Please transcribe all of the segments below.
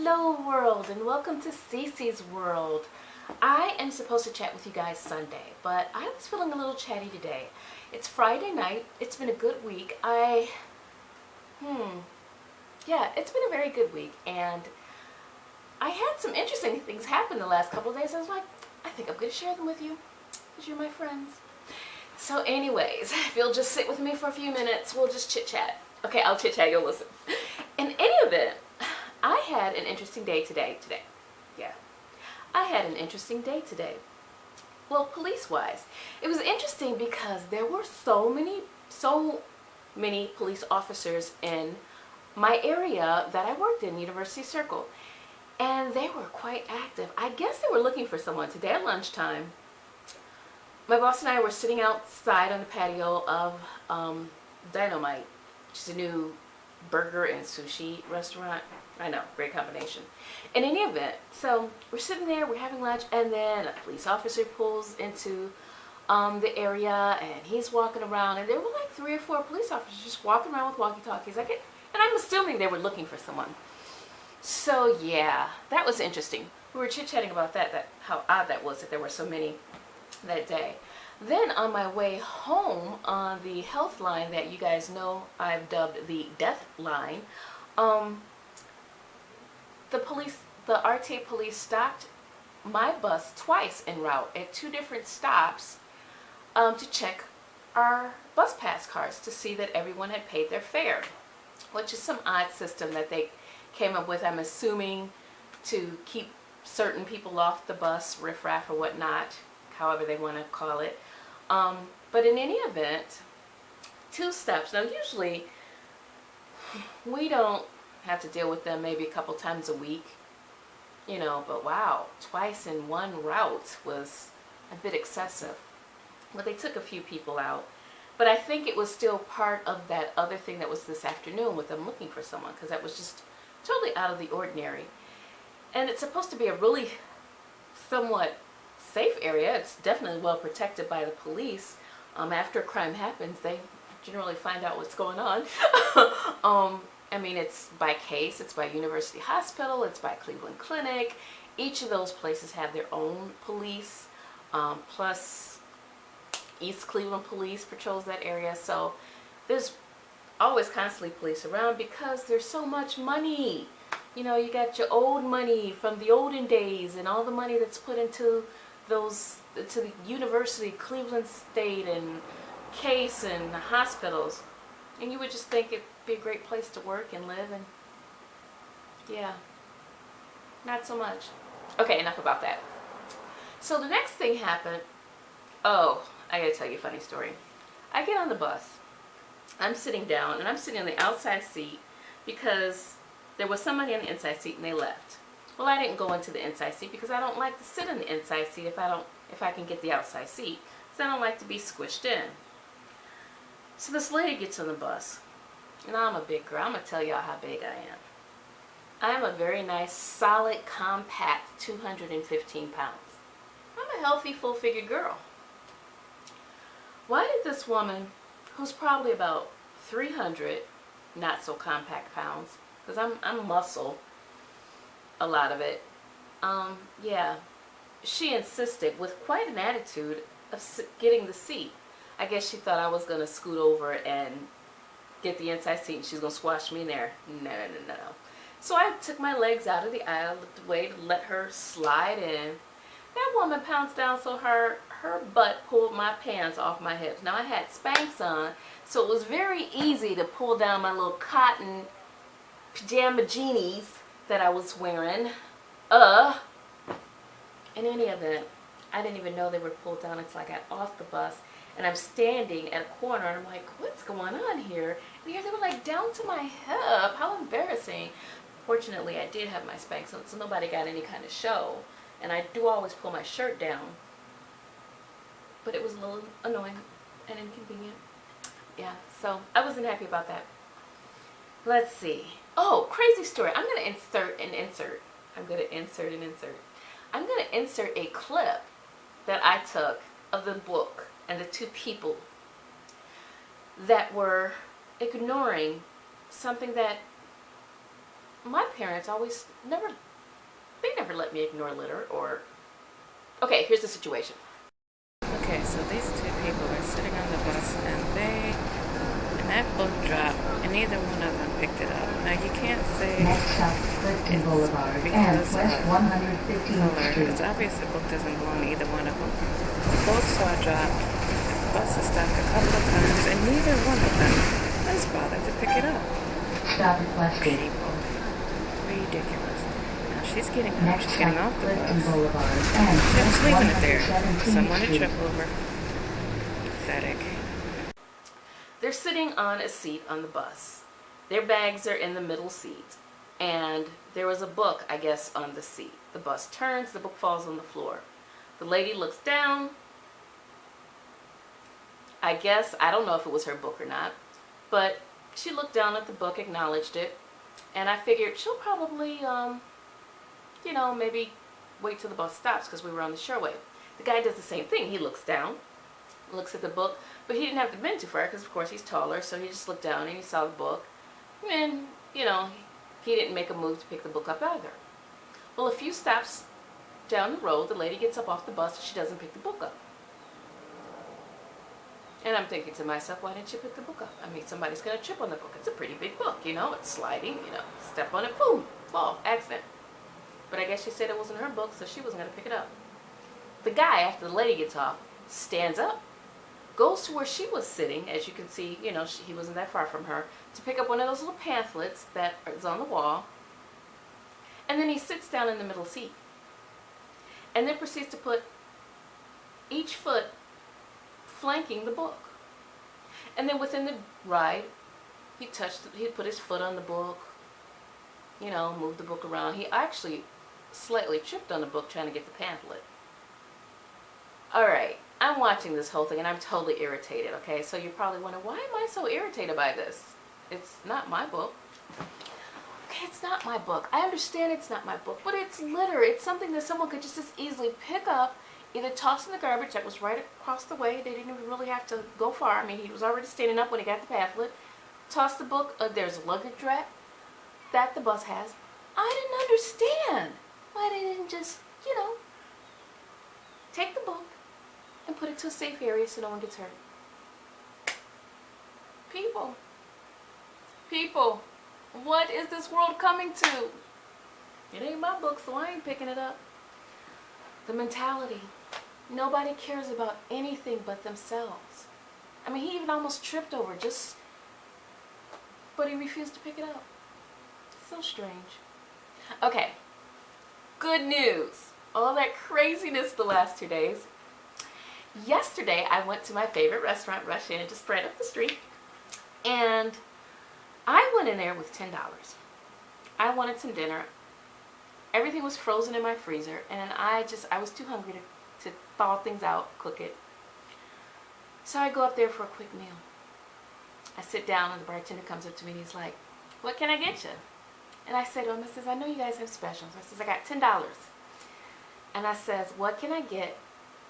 Hello world, and welcome to Cece's world. I am supposed to chat with you guys Sunday, but I was feeling a little chatty today. It's Friday night. It's been a good week. It's been a very good week, and I had some interesting things happen the last couple of days. I was like, I think I'm going to share them with you because you're my friends. So anyways, if you'll just sit with me for a few minutes, we'll just chit chat. Okay, I'll chit chat, you'll listen. In any event, I had an interesting day today. I had an interesting day today. Well, police-wise, it was interesting because there were so many police officers in my area that I worked in, University Circle, and they were quite active. I guess they were looking for someone today at lunchtime. My boss and I were sitting outside on the patio of Dynamite, which is a new burger and sushi restaurant. I know, great combination. In any event, so we're sitting there, we're having lunch, and then a police officer pulls into the area, and he's walking around, and there were like 3 or 4 police officers just walking around with walkie-talkies. And I'm assuming they were looking for someone. So yeah, that was interesting. We were chit-chatting about that how odd that was that there were so many that day. Then on my way home on the health line that you guys know I've dubbed the death line, the RTA police stopped my bus twice en route at 2 different stops to check our bus pass cards to see that everyone had paid their fare, which is some odd system that they came up with, I'm assuming, to keep certain people off the bus, riffraff or whatnot, however they want to call it. But in any event, 2 stops. Now usually we don't have to deal with them maybe a couple times a week, you know, but wow, twice in one route was a bit excessive. But they took a few people out. But I think it was still part of that other thing that was this afternoon with them looking for someone, because that was just totally out of the ordinary. And it's supposed to be a really somewhat safe area. It's definitely well protected by the police. After a crime happens, they generally find out what's going on. I mean, it's by case, it's by University Hospital, it's by Cleveland Clinic. Each of those places have their own police, plus East Cleveland Police patrols that area. So there's always constantly police around because there's so much money. You know, you got your old money from the olden days and all the money that's put into to the University, Cleveland State, and Case, and the hospitals. And you would just think it'd be a great place to work and live, and yeah, not so much. Okay, enough about that. So the next thing happened. Oh, I gotta tell you a funny story. I get on the bus. I'm sitting down, and I'm sitting on the outside seat because there was somebody on the inside seat and they left. Well, I didn't go into the inside seat because I don't like to sit in the inside seat if I can get the outside seat, because I don't like to be squished in. So this lady gets on the bus, and I'm a big girl. I'm going to tell y'all how big I am. I'm a very nice, solid, compact 215 pounds. I'm a healthy, full-figured girl. Why did this woman, who's probably about 300 not so compact pounds, because I'm muscle, a lot of it, yeah, she insisted with quite an attitude of getting the seat. I guess she thought I was going to scoot over and get the inside seat and she's going to squash me in there. No. So I took my legs out of the aisle, looked away to let her slide in. That woman pounced down so her butt pulled my pants off my hips. Now I had Spanx on, so it was very easy to pull down my little cotton pajama jeanies that I was wearing. In any event, I didn't even know they were pulled down until I got off the bus. And I'm standing at a corner, and I'm like, what's going on here? And here they were like down to my hip. How embarrassing. Fortunately, I did have my Spanx on, so nobody got any kind of show. And I do always pull my shirt down. But it was a little annoying and inconvenient. Yeah, so I wasn't happy about that. Let's see. Oh, crazy story. I'm going to insert an insert. I'm going to insert an insert. I'm going to insert a clip that I took of the book and the 2 people that were ignoring something that my parents always they never let me ignore litter or, okay, here's the situation. Okay, so these two people are sitting on the bus and that book dropped and neither one of them picked it up. Now you can't say next stop Clifton Boulevard and West 115th Street. It's obvious the book doesn't belong to either one of them. Both saw it dropped. The bus has stopped a couple of times and neither one of them has bothered to pick it up. Stop at Westgate. People. Ridiculous. Now she's getting up. Next She's getting stop off the Clifton bus. Boulevard and Just West leaving it there. 117th Someone to Street. trip over. Pathetic. They're sitting on a seat on the bus. Their bags are in the middle seat. And there was a book, I guess, on the seat. The bus turns, the book falls on the floor. The lady looks down. I guess, I don't know if it was her book or not, but she looked down at the book, acknowledged it, and I figured she'll probably, maybe wait till the bus stops because we were on the shoreway. The guy does the same thing. He looks down, looks at the book, but he didn't have to bend too far because, of course, he's taller, so he just looked down and he saw the book, and, he didn't make a move to pick the book up either. Well, a few stops down the road, the lady gets up off the bus and she doesn't pick the book up. And I'm thinking to myself, why didn't you pick the book up? I mean, somebody's going to trip on the book. It's a pretty big book, it's sliding, step on it, boom, fall, accident. But I guess she said it wasn't her book, so she wasn't going to pick it up. The guy, after the lady gets off, stands up, goes to where she was sitting, as you can see, he wasn't that far from her, to pick up one of those little pamphlets that is on the wall, and then he sits down in the middle seat, and then proceeds to put each foot flanking the book. And then within the ride, he put his foot on the book, moved the book around. He actually slightly tripped on the book trying to get the pamphlet. Alright, I'm watching this whole thing and I'm totally irritated, okay? So you're probably wondering, why am I so irritated by this? It's not my book. Okay, it's not my book. I understand it's not my book, but it's litter. It's something that someone could just as easily pick up, either toss in the garbage that was right across the way. They didn't even really have to go far. I mean, he was already standing up when he got the pamphlet. Toss the book. There's a luggage rack that the bus has. I didn't understand why they didn't just, take the book and put it to a safe area so no one gets hurt. People, what is this world coming to? It ain't my book, so I ain't picking it up. The mentality. Nobody cares about anything but themselves. I mean, he even almost tripped over but he refused to pick it up. So strange. Okay, good news. All that craziness the last 2 days. Yesterday, I went to my favorite restaurant, Rush Inn, just right up the street, and I went in there with $10. I wanted some dinner. Everything was frozen in my freezer, and I was too hungry to thaw things out, cook it. So I go up there for a quick meal. I sit down, and the bartender comes up to me, and he's like, "What can I get you?" And I said to him, I says, "I know you guys have specials." I says, "I got $10. And I says, "What can I get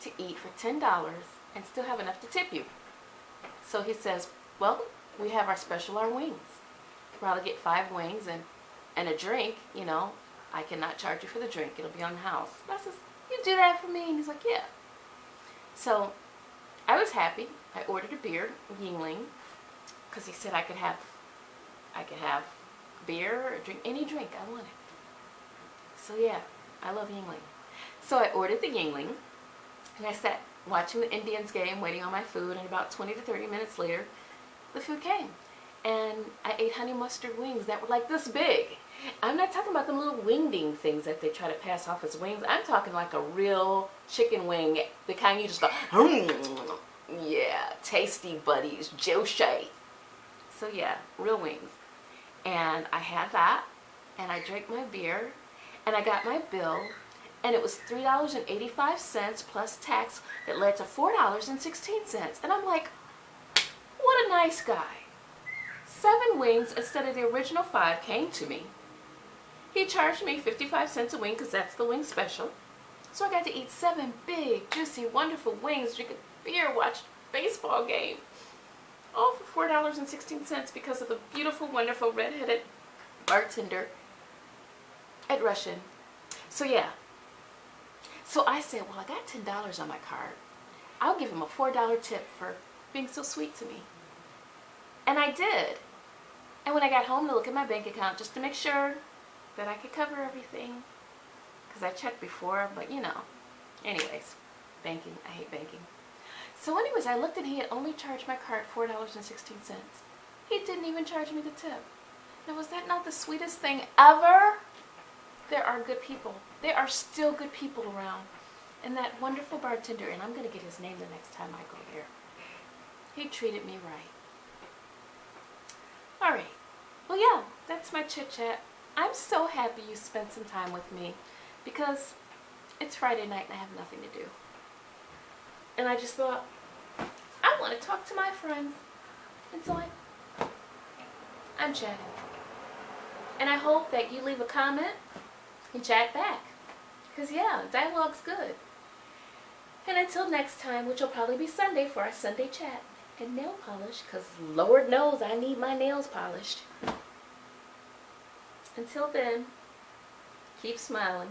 to eat for $10 and still have enough to tip you?" So he says, "Well, we have our special, our wings. Probably get 5 wings and a drink, I cannot charge you for the drink. It'll be on the house." And I says, "You do that for me?" And he's like, "Yeah." So I was happy. I ordered a beer, Yingling, because he said I could have beer or drink, any drink I wanted. So yeah, I love Yingling. So I ordered the Yingling, and I sat watching the Indians game, waiting on my food, and about 20 to 30 minutes later, the food came. And I ate honey mustard wings that were like this big. I'm not talking about them little wingding things that they try to pass off as wings. I'm talking like a real chicken wing, the kind you just go, yeah, tasty buddies, Joe Shay. So yeah, real wings. And I had that, and I drank my beer, and I got my bill, and it was $3.85 plus tax that led to $4.16. And I'm like, what a nice guy. 7 wings instead of the original 5 came to me. He charged me 55 cents a wing because that's the wing special. So I got to eat 7 big, juicy, wonderful wings, drink a beer, watch a baseball game. All for $4.16 because of the beautiful, wonderful, red-headed bartender at Russian. So yeah. So I said, well, I got $10 on my card. I'll give him a $4 tip for being so sweet to me. And I did. And when I got home to look at my bank account just to make sure that I could cover everything, because I checked before, but you know. Anyways, banking. I hate banking. So anyways, I looked and he had only charged my card $4.16. He didn't even charge me the tip. Now, was that not the sweetest thing ever? There are good people. There are still good people around. And that wonderful bartender, and I'm going to get his name the next time I go there. He treated me right. All right. Well, yeah, that's my chit-chat. I'm so happy you spent some time with me because it's Friday night and I have nothing to do. And I just thought, I want to talk to my friends. And so I'm chatting. And I hope that you leave a comment and chat back. Because, yeah, dialogue's good. And until next time, which will probably be Sunday for our Sunday chat and nail polish, because Lord knows I need my nails polished. Until then, keep smiling.